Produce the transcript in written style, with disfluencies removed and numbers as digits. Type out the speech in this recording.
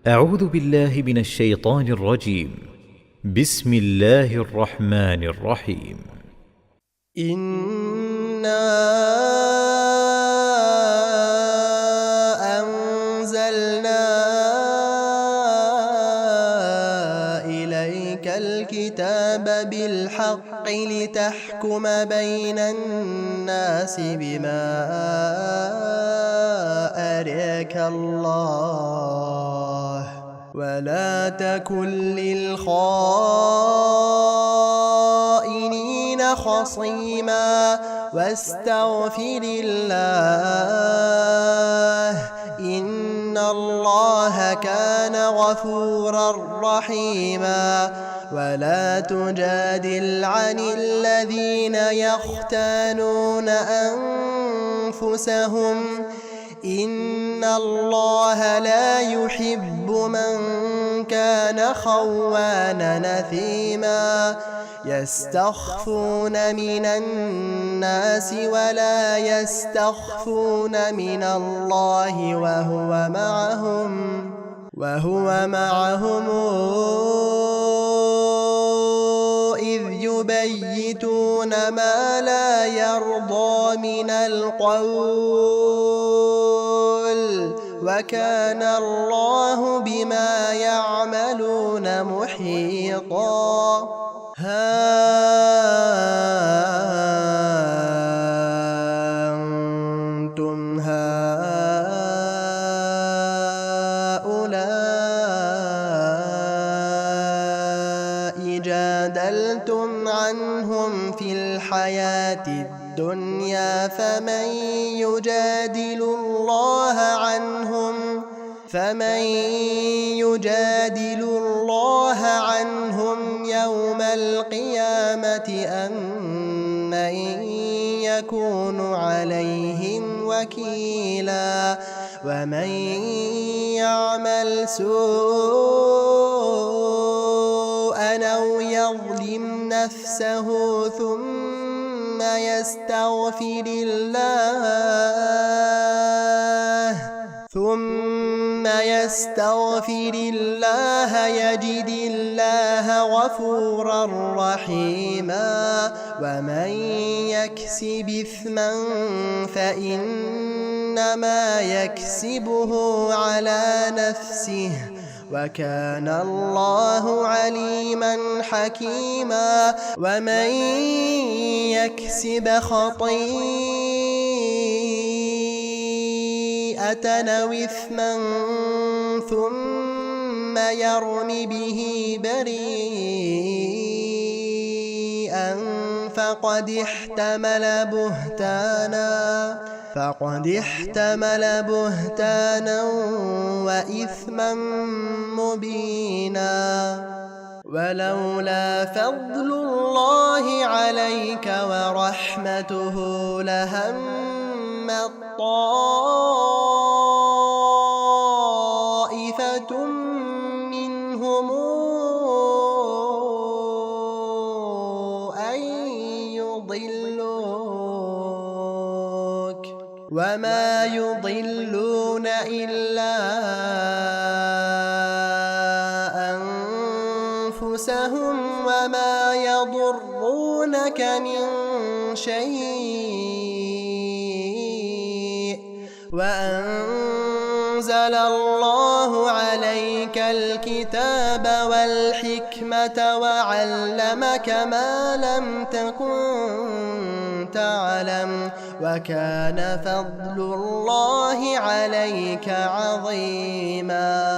أعوذ بالله من الشيطان الرجيم. بسم الله الرحمن الرحيم. إنا أنزلنا إليك الكتاب بالحق لتحكم بين الناس بما أراك الله ولا تكن للخائنين خصيما واستغفر الله إن الله كان غفورا رحيما ولا تجادل عن الذين يختانون أنفسهم إن الله لا يحب من كان خوانا نثيما يستخفون من الناس ولا يستخفون من الله وهو معهم إذ يبيتون ما لا يرضى من القول وكان الله بما يعملون محيطا ها أنتم هؤلاء جادلتم عنهم في الحياة الدنيا فمن يجادل الله عنهم يوم القيامة أم من يكون عليهم وكيلا ومن يعمل سوءا أو يظلم نفسه ثم يستغفر الله يجد الله غفورا رحيما ومن يكسب إثما فإنما يكسبه على نفسه وكان الله عليما حكيما ومن يكسب خطيئة أو إثما ثم يرم به بريئا فقد احتمل بهتانا وإثما مبينا ولولا فضل الله عليك ورحمته لهمت طائفة منهم أن يضلوك وما يضلون إلا أنفسهم وما يضرونك من شيء وأنزل الله عليك الكتاب والحكمة وعلمك ما لم تكن تعلم وكان فضل الله عليك عظيما.